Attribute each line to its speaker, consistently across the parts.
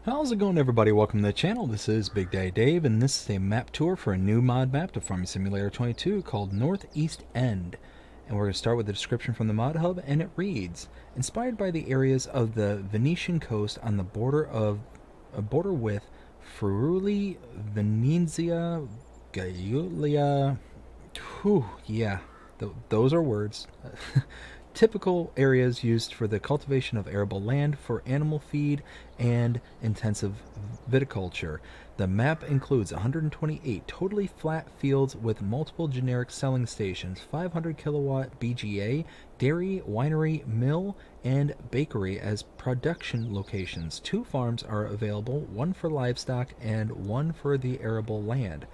Speaker 1: How's it going, everybody? Welcome to the channel. This is Big Daddy Dave, and this is a map tour for a new mod map to Farming Simulator 22 called Northeast End. And we're going to start with the description from the mod hub, and it reads: inspired by the areas of the Venetian coast on the border with Friuli, Venezia, Giulia. Whew, yeah, those are words. Typical areas used for the cultivation of arable land for animal feed and intensive viticulture. The map includes 128 totally flat fields with multiple generic selling stations, 500 kilowatt BGA, dairy, winery, mill, and bakery as production locations. 2 farms are available, one for livestock and one for the arable land.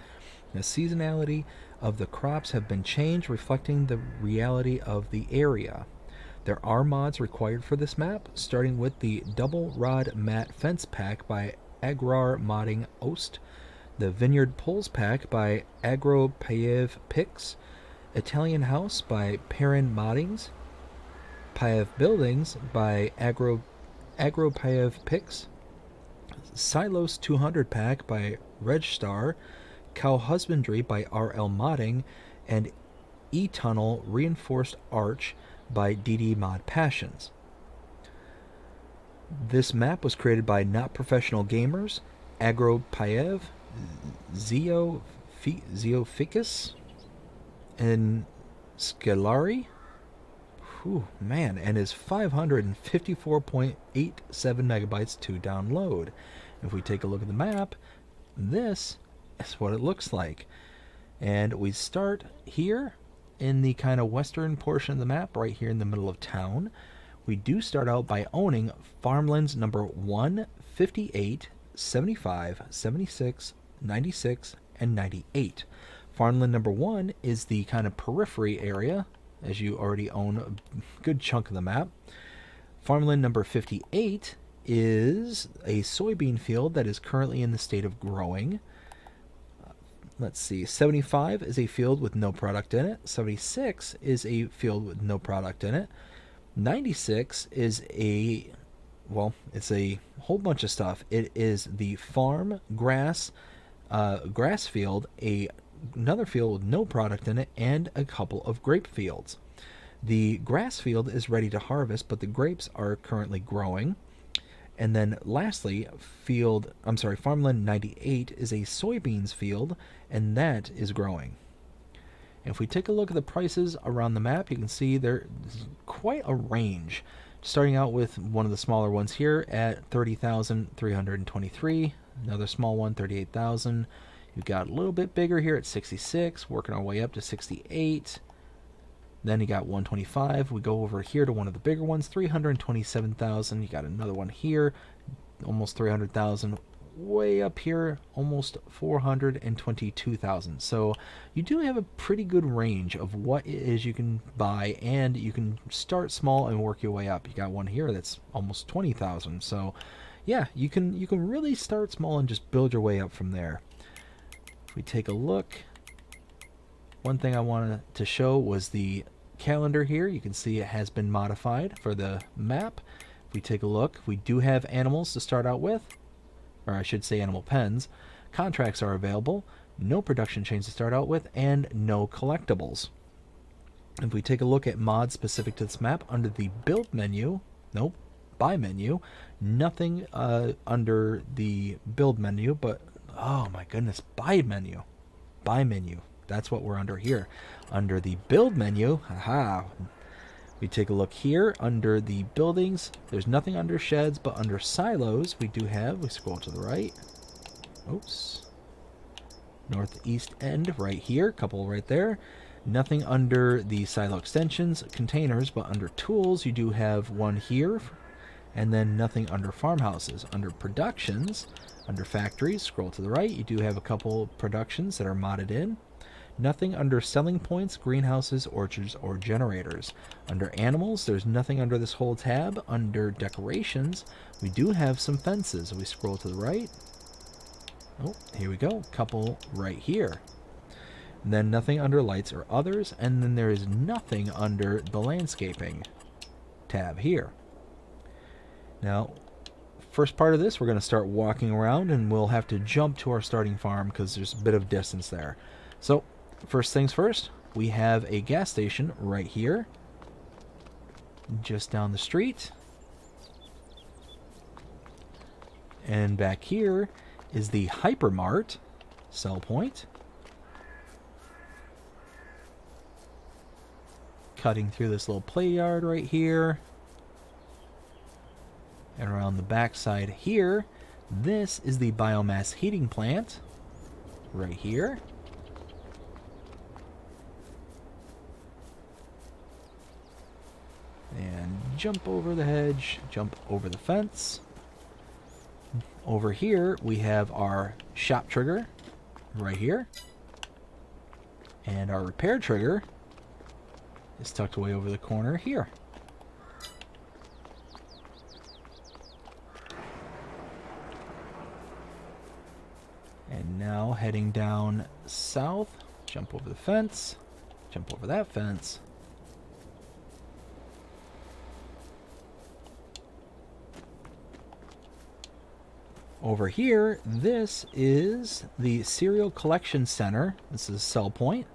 Speaker 1: The seasonality of the crops have been changed, reflecting the reality of the area. There are mods required for this map, starting with the Double Rod Mat Fence Pack by Agrar Modding Ost, the Vineyard Poles Pack by Agropayev Pix, Italian House by Perrin Moddings, Payev Buildings by Agropayev Pix, Silos 200 Pack by Regstar, Cow Husbandry by RL Modding, and E-Tunnel Reinforced Arch by DD Mod Passions. This map was created by Not Professional Gamers, Agropayev, Zeoficus, and Scalari. Whew, man, and is 554.87 megabytes to download. If we take a look at the map, this is what it looks like. And we start here in the kind of western portion of the map, right here in the middle of town. We do start out by owning farmlands number 1, 58, 75, 76, 96, and 98. Farmland number 1 is the kind of periphery area, as you already own a good chunk of the map. Farmland number 58 is a soybean field that is currently in the state of growing. Let's see, 75 is a field with no product in it. 76 is a field with no product in it. 96 is it's a whole bunch of stuff. It is the farm grass field, another field with no product in it, and a couple of grape fields. The grass field is ready to harvest, but the grapes are currently growing. And then lastly, farmland 98 is a soybeans field, and that is growing. And if we take a look at the prices around the map, you can see there's quite a range. Starting out with one of the smaller ones here at 30,323, another small one, 38,000. You've got a little bit bigger here at 66, working our way up to 68. Then you got 125. We go over here to one of the bigger ones, 327,000. You got another one here, almost 300,000. Way up here, almost 422,000. So you do have a pretty good range of what it is you can buy, and you can start small and work your way up. You got one here that's almost 20,000. So yeah, you can really start small and just build your way up from there. If we take a look, one thing I wanted to show was the calendar here. You can see it has been modified for the map. If we take a look, we do have animals to start out with, or I should say animal pens. Contracts are available, no production chains to start out with, and no collectibles. If we take a look at mods specific to this map, under the build menu, buy menu, nothing under the build menu, but oh my goodness, buy menu. That's what we're under here. Under the build menu, we take a look here under the buildings. There's nothing under sheds, but under silos we scroll to the right. Oops. Northeast End right here, couple right there. Nothing under the silo extensions, containers, but under tools you do have one here. And then nothing under farmhouses. Under productions, under factories, scroll to the right, you do have a couple productions that are modded in. Nothing under selling points, greenhouses, orchards, or generators. Under animals, there's nothing under this whole tab. Under decorations, we do have some fences. We scroll to the right. Oh, here we go. Couple right here. And then nothing under lights or others. And then there is nothing under the landscaping tab here. Now, first part of this, we're going to start walking around, and we'll have to jump to our starting farm because there's a bit of distance there. So, first things first, we have a gas station right here, just down the street. And back here is the Hypermart sell point. Cutting through this little play yard right here. And around the back side here, this is the biomass heating plant right here. And jump over the hedge, jump over the fence. Over here, we have our shop trigger right here. And our repair trigger is tucked away over the corner here. And now heading down south, jump over the fence, jump over that fence. Over here, this is the Cereal Collection Center. This is sell point.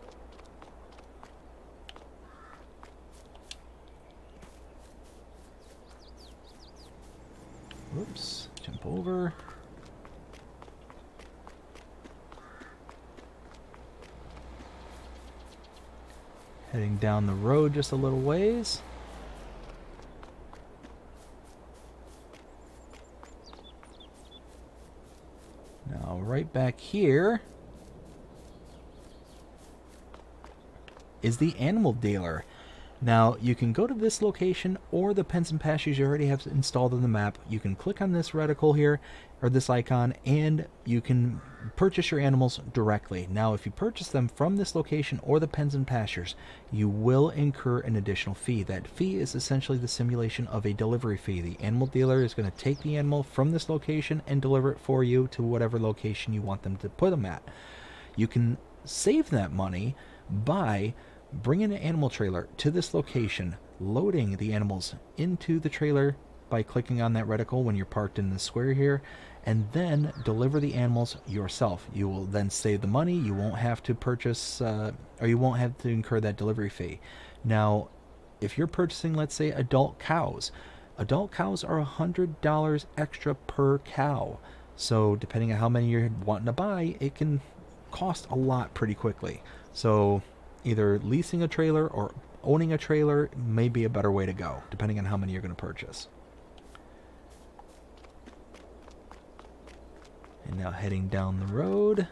Speaker 1: Whoops, jump over. Heading down the road just a little ways. Now, right back here is the animal dealer. Now, you can go to this location or the pens and pastures you already have installed on the map. You can click on this reticle here, or this icon, and you can purchase your animals directly. Now, if you purchase them from this location or the pens and pastures, you will incur an additional fee. That fee is essentially the simulation of a delivery fee. The animal dealer is going to take the animal from this location and deliver it for you to whatever location you want them to put them at. You can save that money by bringing an animal trailer to this location, loading the animals into the trailer by clicking on that reticle when you're parked in the square here, and then deliver the animals yourself. You will then save the money. You won't have to purchase, or you won't have to incur that delivery fee. Now, if you're purchasing, let's say, adult cows are $100 extra per cow. So depending on how many you're wanting to buy, it can cost a lot pretty quickly. So either leasing a trailer or owning a trailer may be a better way to go, depending on how many you're going to purchase. And now heading down the road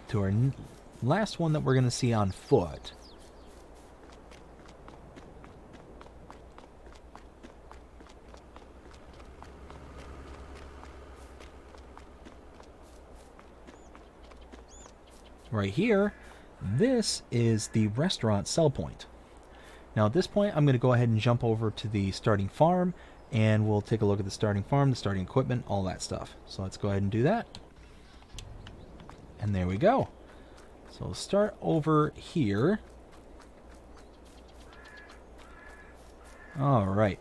Speaker 1: to our last one that we're going to see on foot. Right here, this is the restaurant sell point. Now at this point, I'm going to go ahead and jump over to the starting farm, and we'll take a look at the starting farm, the starting equipment, all that stuff. So let's go ahead and do that. And there we go. So we'll start over here. All right.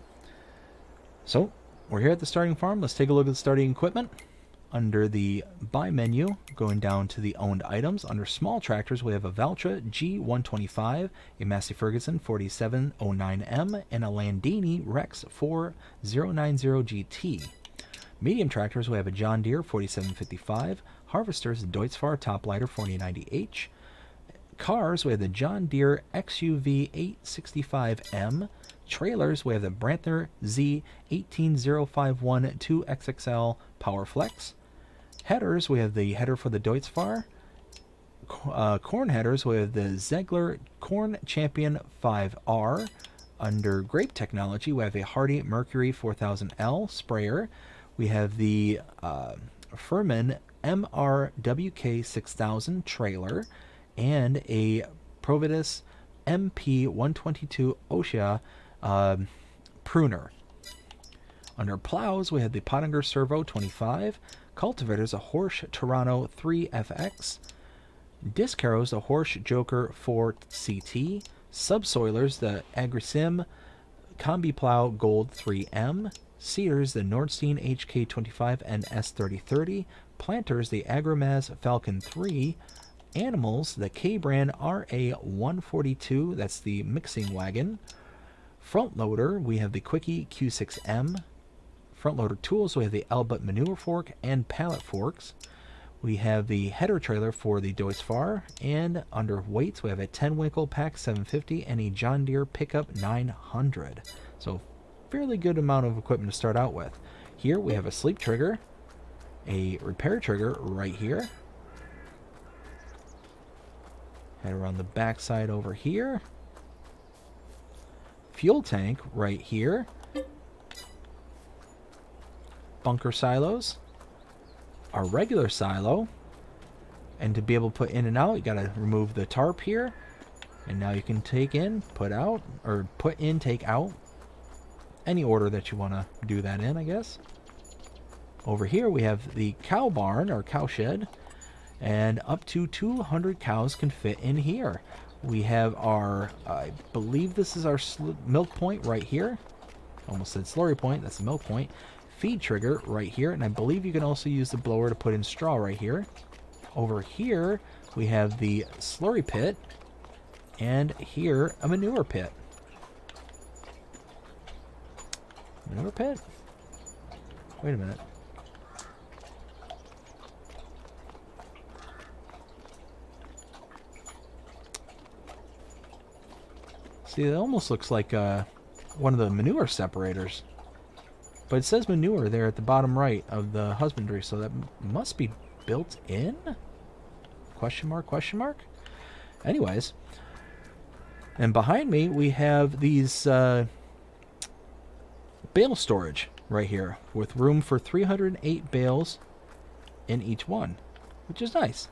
Speaker 1: So we're here at the starting farm. Let's take a look at the starting equipment. Under the Buy menu, going down to the Owned Items, under Small Tractors, we have a Valtra G125, a Massey Ferguson 4709M, and a Landini Rex 4090GT. Medium Tractors, we have a John Deere 4755, Harvesters, Deutz-Fahr Toplighter 4090H. Cars, we have the John Deere XUV 865M. Trailers, we have the Brantner Z 18051 2XXL PowerFlex. Headers, we have the header for the Deutz-Fahr. Corn headers, we have the Ziegler Corn Champion 5R. Under Grape Technology, we have a Hardy Mercury 4000L sprayer. We have the Furman MRWK 6000 trailer and a Providus MP 122 OSHA pruner. Under plows, we have the Pottinger Servo 25, cultivators, a Horsch Toronto 3FX, disc harrows, a Horsch Joker 4CT, subsoilers, the Agrisim Combi Plow Gold 3M, Seeders the Nordstein HK25 and S3030, Planters the Agromaz Falcon 3, Animals the K-Brand RA142, that's the mixing wagon. Front loader, we have the Quickie Q6M. Front loader tools, we have the Albert manure fork and pallet forks. We have the header trailer for the Deutz-Fahr, and under weights we have a 10 Winkle Pack 750 and a John Deere Pickup 900. So fairly good amount of equipment to start out with. Here we have a sleep trigger, a repair trigger right here. Head around the back side over here. Fuel tank right here. Bunker silos. Our regular silo. And to be able to put in and out, you gotta remove the tarp here. And now you can take in, put out, or put in, take out. Any order that you want to do that in, I guess. Over here we have the cow barn, or cow shed. And up to 200 cows can fit in here. We have our, I believe this is our milk point right here. Almost said slurry point, that's the milk point. Feed trigger right here, and I believe you can also use the blower to put in straw right here. Over here, we have the slurry pit, and here, a manure pit. Manure pit? Wait a minute. See, it almost looks like one of the manure separators. But it says manure there at the bottom right of the husbandry, so that must be built in? Question mark, question mark? Anyways. And behind me, we have these bale storage right here, with room for 308 bales in each one, which is nice.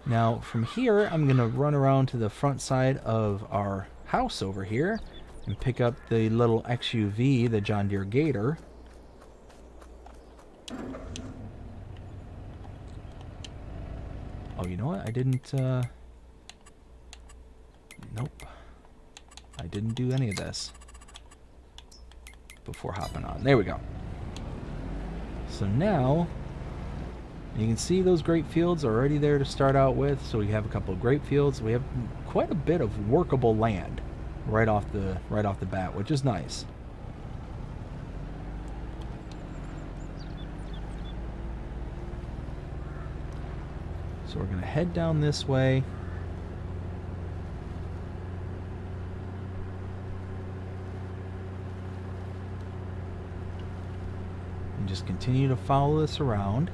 Speaker 1: Now, from here, I'm going to run around to the front side of our house over here and pick up the little XUV, the John Deere Gator. Oh, you know what? I didn't, nope. I didn't do any of this before hopping on. There we go. So now, you can see those grape fields are already there to start out with. So we have a couple of grape fields. We have quite a bit of workable land right off the bat, which is nice. So we're going to head down this way. And just continue to follow this around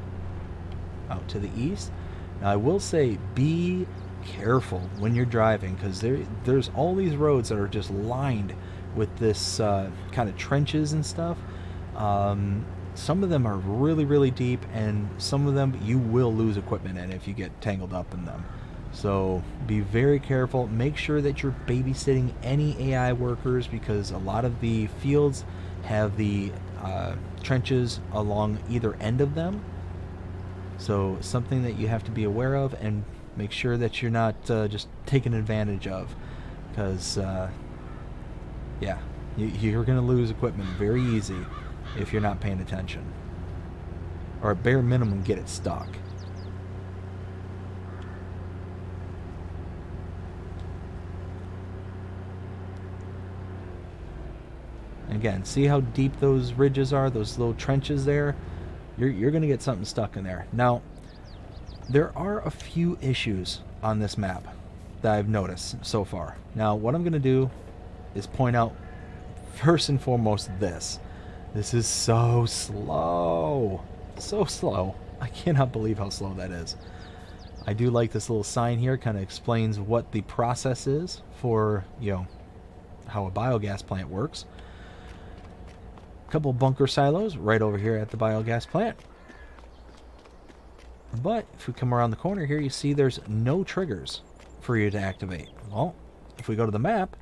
Speaker 1: out to the east. Now I will say, be careful when you're driving, because there's all these roads that are just lined with this kind of trenches and stuff. Some of them are really, really deep, and some of them you will lose equipment in if you get tangled up in them. So be very careful. Make sure that you're babysitting any AI workers, because a lot of the fields have the trenches along either end of them. So something that you have to be aware of, and make sure that you're not just taken advantage of, because yeah, you're going to lose equipment very easy if you're not paying attention, or at bare minimum get it stuck. Again, see how deep those ridges are, those little trenches there? You're going to get something stuck in there. Now, there are a few issues on this map that I've noticed so far. Now, what I'm going to do is point out first and foremost this. This is so slow. So slow. I cannot believe how slow that is. I do like this little sign here. Kind of explains what the process is for, how a biogas plant works. Couple bunker silos right over here at the biogas plant. But if we come around the corner here, you see there's no triggers for you to activate. Well, if we go to the map,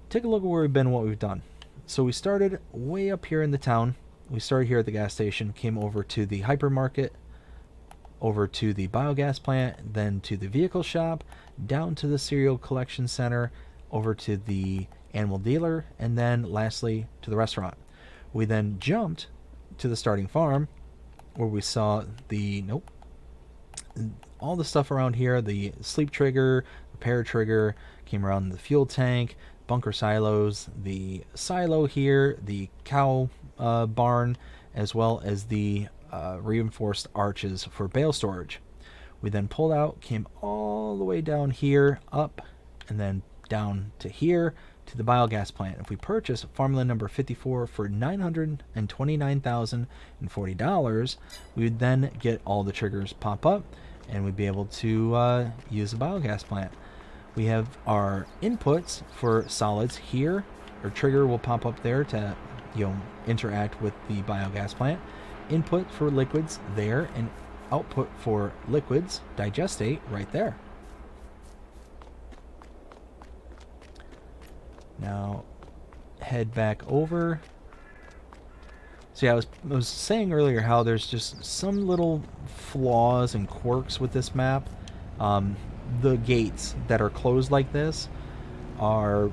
Speaker 1: take a look at where we've been and what we've done. So we started way up here in the town. We started here at the gas station, came over to the hypermarket, over to the biogas plant, then to the vehicle shop, down to the cereal collection center, over to the animal dealer, and then lastly to the restaurant. We then jumped to the starting farm where we saw the all the stuff around here, the sleep trigger, repair trigger, came around the fuel tank, bunker silos, the silo here, the cow barn, as well as the reinforced arches for bale storage. We then pulled out, came all the way down here, up, and then down to here to the biogas plant. If we purchase farmland number 54 for $929,040, we would then get all the triggers pop up, and we'd be able to use the biogas plant. We have our inputs for solids here. Our trigger will pop up there to interact with the biogas plant. Input for liquids there, and output for liquids, digestate, right there. Now head back over. So yeah, I was saying earlier how there's just some little flaws and quirks with this map. The gates that are closed like this are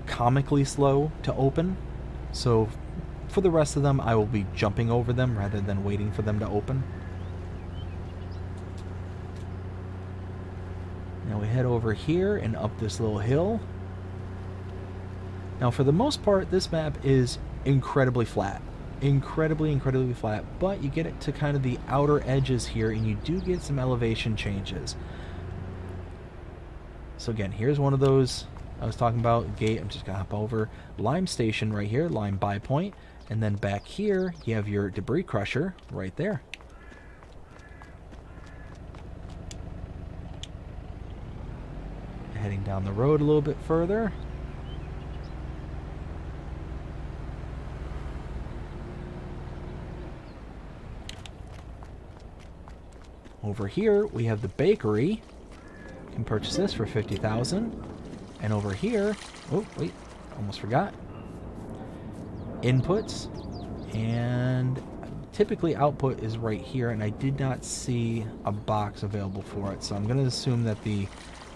Speaker 1: comically slow to open. So for the rest of them, I will be jumping over them rather than waiting for them to open. Now we head over here and up this little hill. Now for the most part, this map is incredibly flat. Incredibly flat, but you get it to kind of the outer edges here, and you do get some elevation changes. So again, here's one of those I was talking about, gate. I'm just gonna hop over. Lime station right here, lime buy point, and then back here you have your debris crusher right there. Heading down the road a little bit further. Over here we have the bakery. You can purchase this for $50,000. And over here, oh wait, almost forgot. Inputs, and typically output is right here, and I did not see a box available for it, so I'm going to assume that the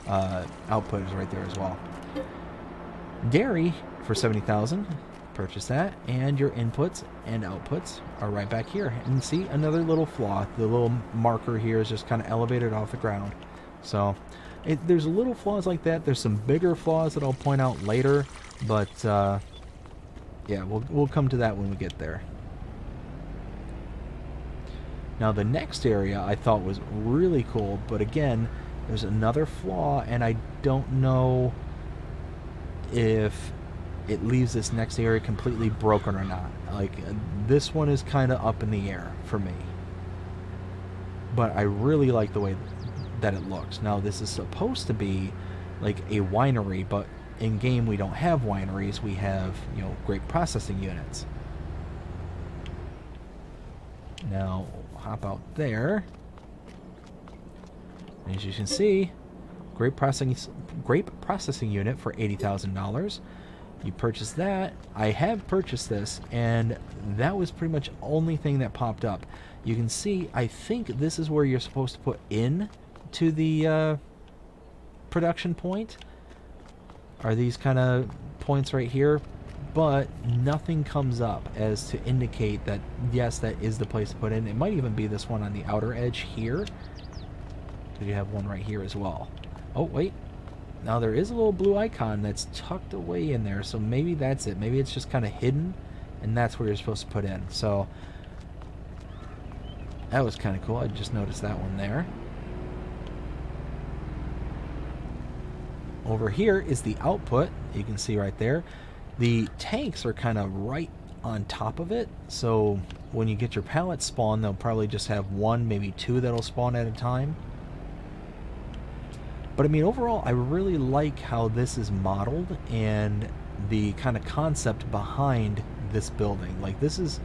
Speaker 1: output is right there as well. Dairy for $70,000. Purchase that, and your inputs and outputs are right back here. And see, another little flaw. The little marker here is just kind of elevated off the ground. So there's little flaws like that. There's some bigger flaws that I'll point out later, but yeah, we'll come to that when we get there. Now the next area I thought was really cool, but again, there's another flaw, and I don't know if it leaves this next area completely broken or not. Like, this one is kind of up in the air for me, but I really like the way that it looks. Now this is supposed to be like a winery, but in game we don't have wineries. We have, grape processing units. Now hop out there. As you can see, grape processing unit for $80,000. You purchase that. I have purchased this, and that was pretty much the only thing that popped up. You can see, I think this is where you're supposed to put in to the production point. Are these kind of points right here? But nothing comes up as to indicate that, yes, that is the place to put in. It might even be this one on the outer edge here. Because you have one right here as well. Oh, wait. Now there is a little blue icon that's tucked away in there, so maybe that's it. Maybe it's just kind of hidden, and that's where you're supposed to put in. So that was kind of cool. I just noticed that one there. Over here is the output. You can see right there. The tanks are kind of right on top of it, so when you get your pallets spawn, they'll probably just have one, maybe two that'll spawn at a time. But I mean, overall, I really like how this is modeled and the kind of concept behind this building. Like, this is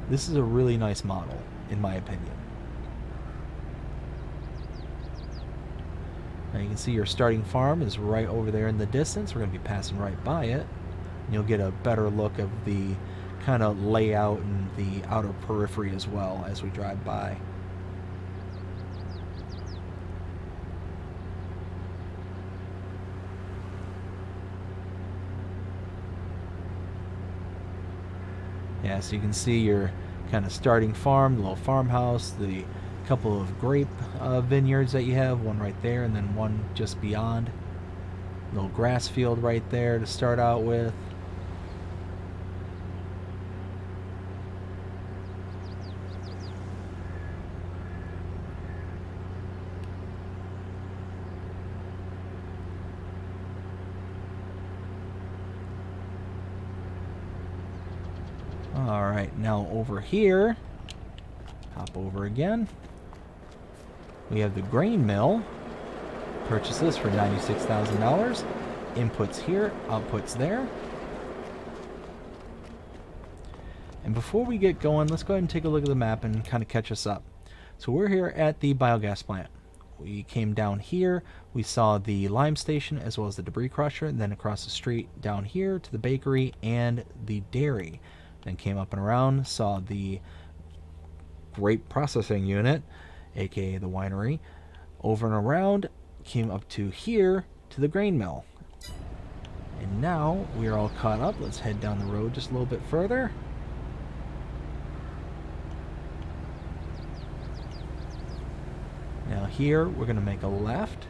Speaker 1: a really nice model, in my opinion. Now you can see your starting farm is right over there in the distance. We're going to be passing right by it. And you'll get a better look of the kind of layout and the outer periphery as well as we drive by. Yeah, so you can see your kind of starting farm, the little farmhouse, the couple of grape vineyards that you have, one right there and then one just beyond. Little grass field right there to start out with. Alright, now over here, hop over again. We have the grain mill. Purchase this for $96,000. Inputs here, outputs there. And before we get going, let's go ahead and take a look at the map and kind of catch us up. So we're here at the biogas plant. We came down here, we saw the lime station as well as the debris crusher, and then across the street down here to the bakery and the dairy. Then came up and around, saw the grape processing unit, aka the winery. Over and around, came up to here to the grain mill. And now we're all caught up. Let's head down the road just a little bit further. Now here we're going to make a left,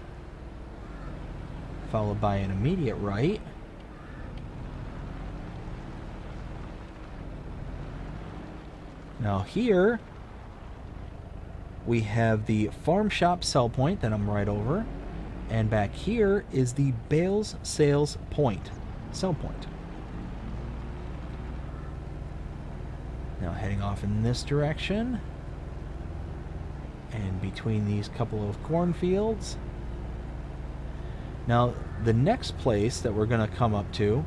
Speaker 1: followed by an immediate right. Now here we have the farm shop sell point that I'm right over, and back here is the bales sales point, sell point. Now heading off in this direction, and between these couple of cornfields. Now the next place that we're going to come up to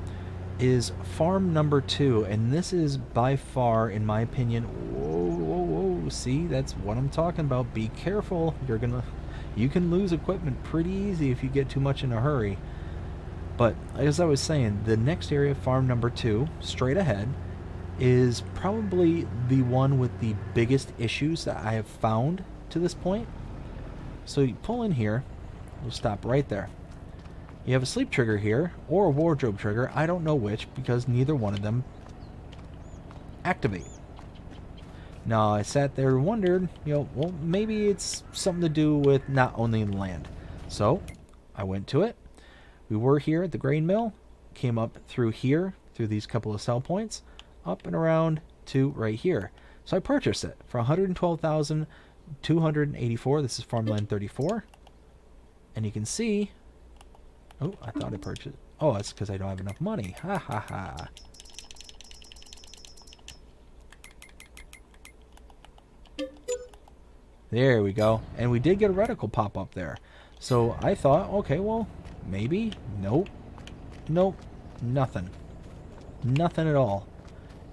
Speaker 1: is farm number 2, and this is by far, in my opinion, whoa, see, that's what I'm talking about. Be careful, you can lose equipment pretty easy if you get too much in a hurry. But as I was saying, the next area, farm number 2, straight ahead, is probably the one with the biggest issues that I have found to this point. So you pull in here, we'll stop right there. You have a sleep trigger here, or a wardrobe trigger. I don't know which, because neither one of them activate. Now, I sat there and wondered, well, maybe it's something to do with not owning the land. So, I went to it. We were here at the grain mill, came up through here, through these couple of sell points, up and around to right here. So I purchased it for $112,284. This is farmland 34. And you can see... Oh, I thought I purchased... Oh, that's because I don't have enough money. Ha ha ha. There we go. And we did get a reticle pop up there. So I thought, okay, well, maybe. Nope. Nope. Nothing. Nothing at all.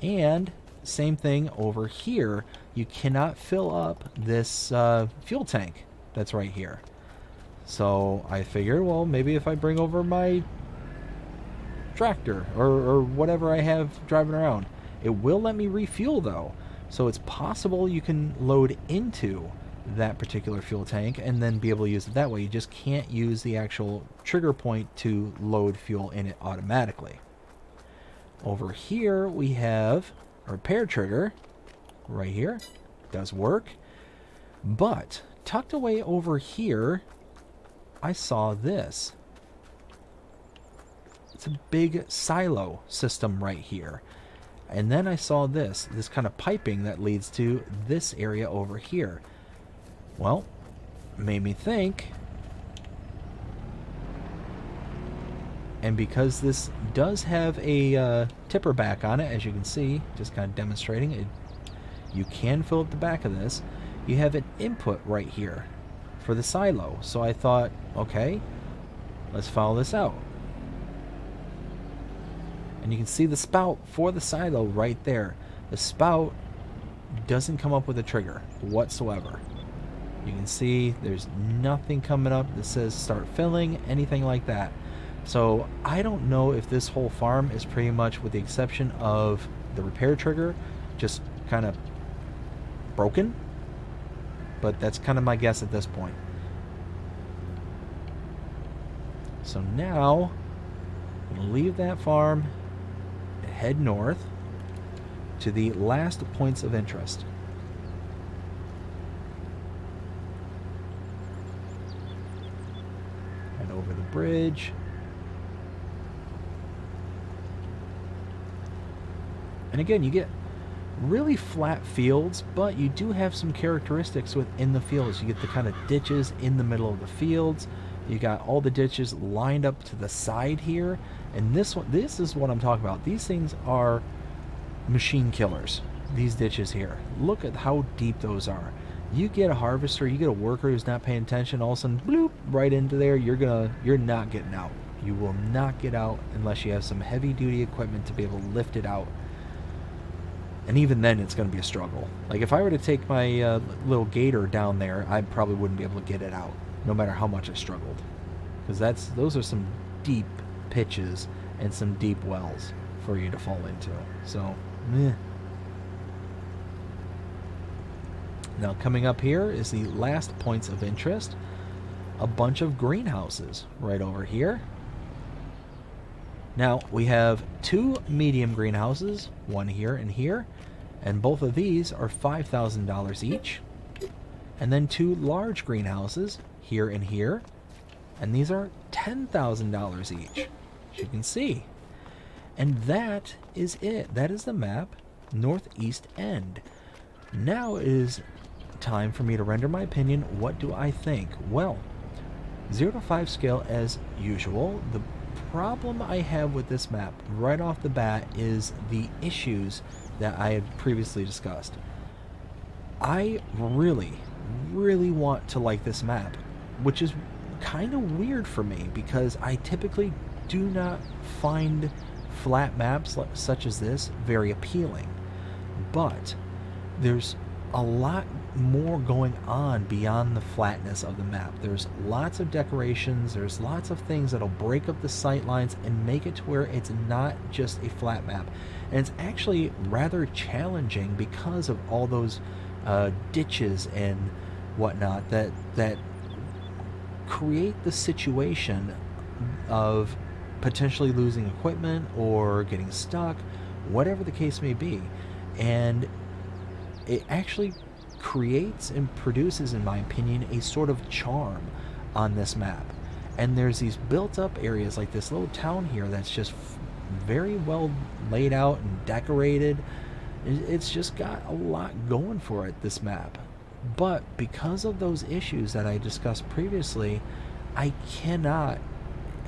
Speaker 1: And same thing over here. You cannot fill up this fuel tank that's right here. So I figured, well, maybe if I bring over my tractor or whatever I have driving around, it will let me refuel though. So it's possible you can load into that particular fuel tank and then be able to use it that way. You just can't use the actual trigger point to load fuel in it automatically. Over here we have a repair trigger right here. Does work. But tucked away over here, I saw this. It's a big silo system right here. And then I saw this kind of piping that leads to this area over here. Well, made me think. And because this does have a tipper back on it, as you can see, just kind of demonstrating it, you can fill up the back of this. You have an input right here for the silo. So I thought, okay, let's follow this out. And you can see the spout for the silo right there. The spout doesn't come up with a trigger whatsoever. You can see there's nothing coming up that says start filling, anything like that. So I don't know if this whole farm is pretty much, with the exception of the repair trigger, just kind of broken. But that's kind of my guess at this point. So now, I'm going to leave that farm, head north, to the last points of interest. And over the bridge. And again, you get really flat fields, but you do have some characteristics within the fields. You get the kind of ditches in the middle of the fields. You got all the ditches lined up to the side here. And this is what I'm talking about. These things are machine killers, these ditches here. Look at how deep those are. You get a harvester, you get a worker who's not paying attention, all of a sudden, bloop, right into there. You're not getting out. You will not get out unless you have some heavy duty equipment to be able to lift it out. And even then, it's going to be a struggle. Like, if I were to take my little gator down there, I probably wouldn't be able to get it out, no matter how much I struggled. Because those are some deep pitches and some deep wells for you to fall into. So, meh. Now, coming up here is the last points of interest. A bunch of greenhouses right over here. Now, we have 2 medium greenhouses, one here and here, and both of these are $5,000 each. And then 2 large greenhouses, here and here, and these are $10,000 each, as you can see. And that is it. That is the map, Northeast End. Now it is time for me to render my opinion. What do I think? Well, 0 to 5 scale as usual. The problem I have with this map right off the bat is the issues that I had previously discussed. I really want to like this map, which is kind of weird for me because I typically do not find flat maps such as this very appealing. But there's a lot more going on beyond the flatness of the map. There's lots of decorations, there's lots of things that'll break up the sight lines and make it to where it's not just a flat map. And it's actually rather challenging because of all those ditches and whatnot that create the situation of potentially losing equipment or getting stuck, whatever the case may be. And it actually creates and produces, in my opinion, a sort of charm on this map. And there's these built up areas like this little town here that's just very well laid out and decorated. It's just got a lot going for it, this map. But because of those issues that I discussed previously, I cannot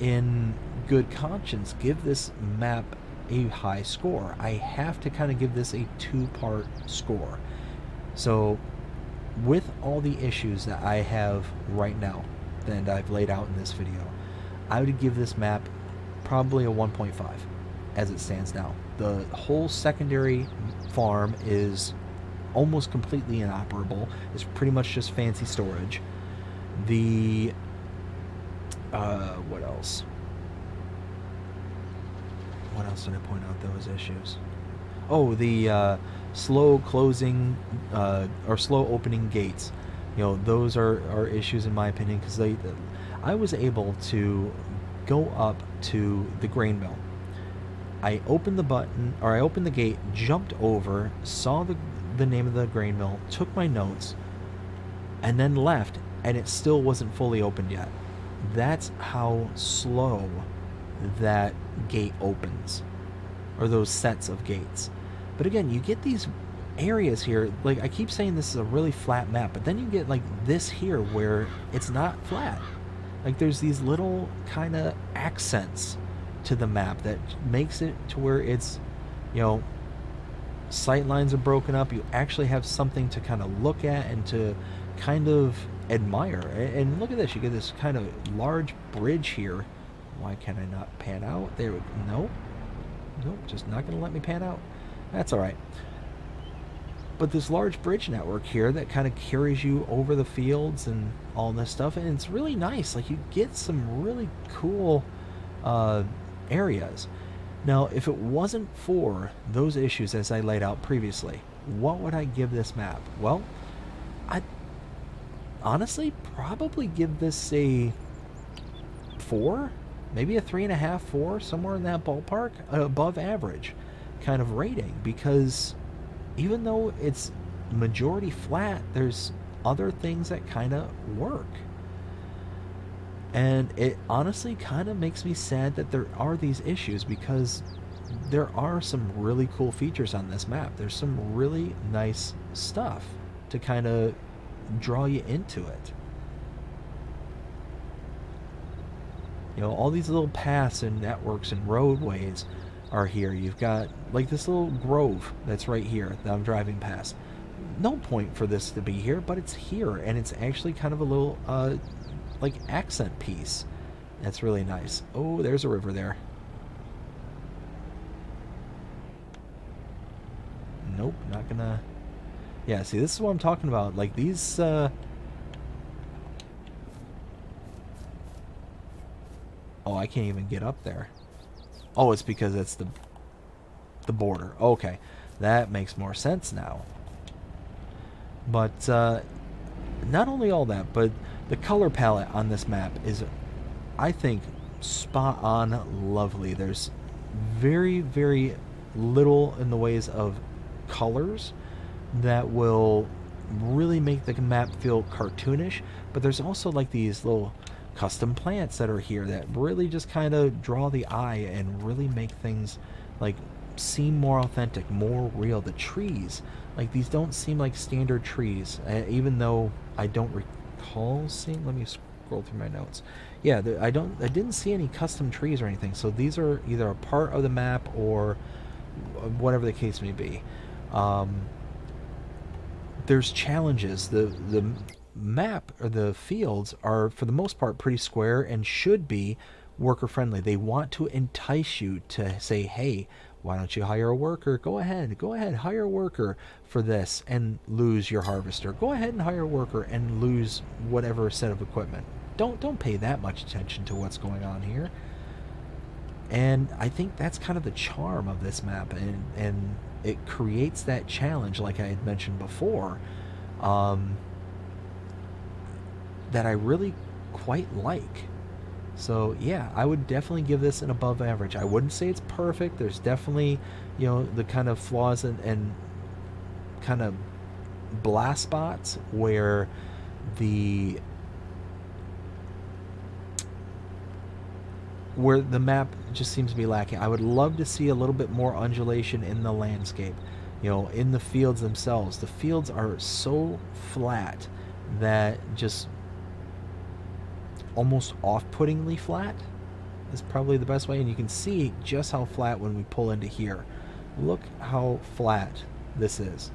Speaker 1: in good conscience give this map a high score. I have to kind of give this a 2-part score. So with all the issues that I have right now that I've laid out in this video, I would give this map probably a 1.5 as it stands now. The whole secondary farm is almost completely inoperable. It's pretty much just fancy storage. The what else did I point out that was issues? Oh, the slow closing or slow opening gates. You know, those are issues in my opinion, because I was able to go up to the grain mill. I opened the gate, jumped over, saw the name of the grain mill, took my notes, and then left, and it still wasn't fully opened yet. That's how slow that gate opens, or those sets of gates. But again, you get these areas here, like I keep saying this is a really flat map, but then you get like this here where it's not flat. Like there's these little kind of accents to the map that makes it to where it's, you know, sight lines are broken up. You actually have something to kind of look at and to kind of admire. And look at this, you get this kind of large bridge here. Why can I not pan out? There, nope, just not gonna let me pan out. That's all right. But this large bridge network here that kind of carries you over the fields and all this stuff, and it's really nice. Like you get some really cool areas. Now, if it wasn't for those issues as I laid out previously, what would I give this map? Well, I'd honestly probably give this a 4, maybe a 3.5, 4, somewhere in that ballpark, above average kind of rating, because even though it's majority flat, there's other things that kind of work. And it honestly kind of makes me sad that there are these issues, because there are some really cool features on this map. There's some really nice stuff to kind of draw you into it. You know, all these little paths and networks and roadways are here. You've got like this little grove that's right here that I'm driving past. No point for this to be here, but it's here, and it's actually kind of a little like accent piece. That's really nice. Oh, there's a river there. Nope, not gonna. Yeah, see, this is what I'm talking about. Like these. Oh, I can't even get up there. Oh, it's because it's the border. Okay, that makes more sense now. But not only all that, but the color palette on this map is, I think, spot on lovely. There's very, very little in the ways of colors that will really make the map feel cartoonish, but there's also like these little custom plants that are here that really just kind of draw the eye and really make things like seem more authentic, more real. The trees, like these don't seem like standard trees, even though I don't recall seeing. Let me scroll through my notes. Yeah, I didn't see any custom trees or anything. So these are either a part of the map or whatever the case may be. There's challenges. The map or the fields are for the most part pretty square and should be worker friendly. They want to entice you to say, hey, why don't you hire a worker? Go ahead, hire a worker for this and lose your harvester. Go ahead and hire a worker and lose whatever set of equipment. Don't pay that much attention to what's going on here. And I think that's kind of the charm of this map, and it creates that challenge, like I had mentioned before, that I really quite like. So yeah, I would definitely give this an above average. I wouldn't say it's perfect. There's definitely, you know, the kind of flaws and kind of blast spots where the map just seems to be lacking. I would love to see a little bit more undulation in the landscape, you know, in the fields themselves. The fields are so flat that just almost off-puttingly flat is probably the best way, and you can see just how flat when we pull into here. Look how flat this is.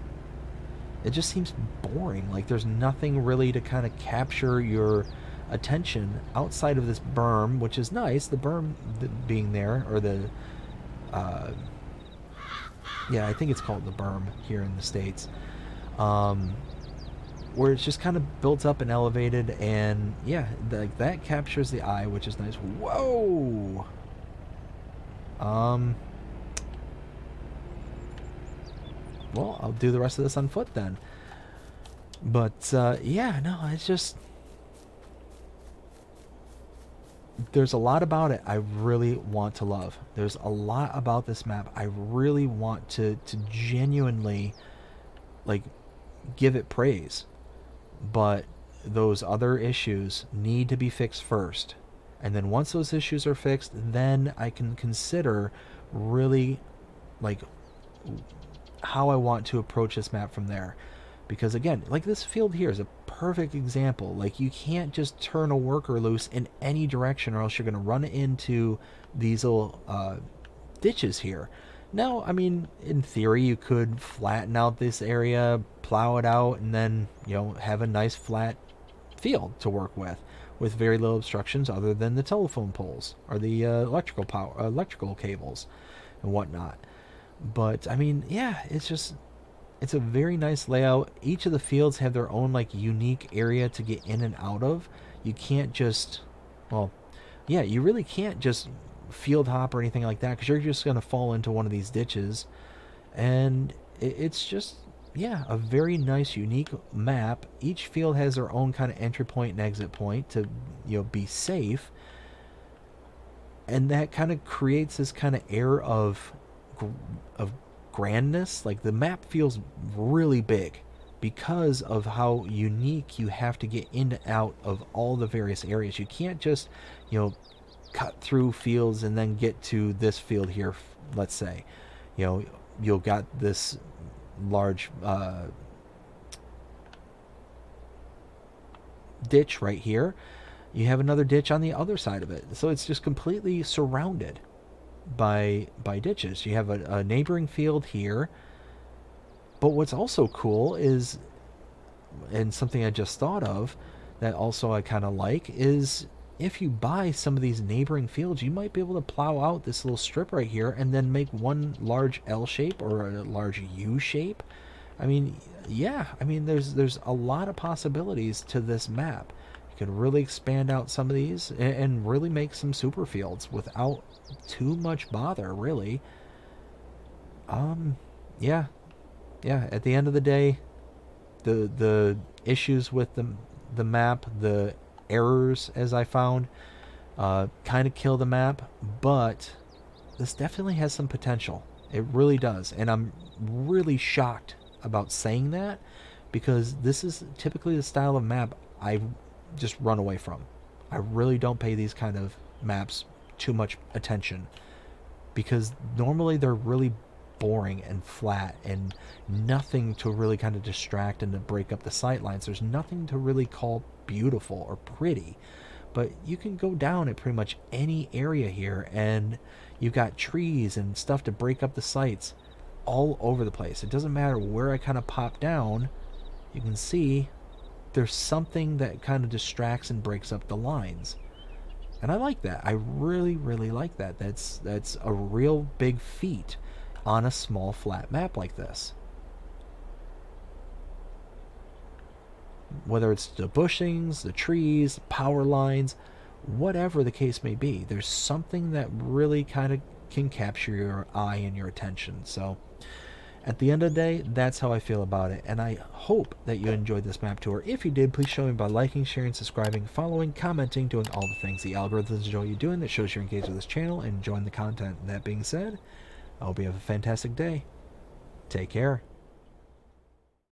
Speaker 1: It just seems boring. Like there's nothing really to kind of capture your attention outside of this berm, which is nice. The berm being there, or the yeah, I think it's called the berm here in the States, where it's just kind of built up and elevated, and yeah, like that captures the eye, which is nice. Whoa. Well, I'll do the rest of this on foot then. But yeah, no, it's just, there's a lot about it I really want to love. There's a lot about this map I really want to genuinely like give it praise. But those other issues need to be fixed first. And then once those issues are fixed, then I can consider really like how I want to approach this map from there. Because again, like this field here is a perfect example. Like you can't just turn a worker loose in any direction, or else you're going to run into these little ditches here. Now, I mean, in theory, you could flatten out this area, plow it out, and then, you know, have a nice flat field to work with very little obstructions other than the telephone poles or the electrical cables and whatnot. But I mean, yeah, it's a very nice layout. Each of the fields have their own like unique area to get in and out of. You can't just, well, yeah, you really can't just field hop or anything like that, because you're just going to fall into one of these ditches. And it's just, yeah, a very nice, unique map. Each field has their own kind of entry point and exit point to, you know, be safe. And that kind of creates this kind of air of grandness. Like, the map feels really big because of how unique you have to get in and out of all the various areas. You can't just, cut through fields and then get to this field here, let's say. You'll got this large ditch right here. You have another ditch on the other side of it. So it's just completely surrounded by ditches. You have a neighboring field here. But what's also cool is, and something I just thought of that also I kind of like, is if you buy some of these neighboring fields, you might be able to plow out this little strip right here and then make one large L shape or a large U shape. I mean, yeah, there's a lot of possibilities to this map. You can really expand out some of these and really make some super fields without too much bother, really. Yeah. At the end of the day, the issues with the map, the errors, as I found, kind of kill the map, but this definitely has some potential. It really does, and I'm really shocked about saying that, because this is typically the style of map I just run away from. I really don't pay these kind of maps too much attention, because normally they're really boring and flat and nothing to really kind of distract and to break up the sight lines. There's nothing to really call beautiful or pretty, but you can go down at pretty much any area here and you've got trees and stuff to break up the sights all over the place. It doesn't matter where I kind of pop down, you can see there's something that kind of distracts and breaks up the lines. And I like that. I really, really like that. That's a real big feat on a small flat map like this. Whether it's the bushings, the trees, power lines, whatever the case may be, there's something that really kind of can capture your eye and your attention. So at the end of the day, that's how I feel about it, and I hope that you enjoyed this map tour. If you did, please show me by liking, sharing, subscribing, following, commenting, doing all the things the algorithms enjoy you doing that shows you're engaged with this channel and enjoying the content. That being said, I hope you have a fantastic day. Take care.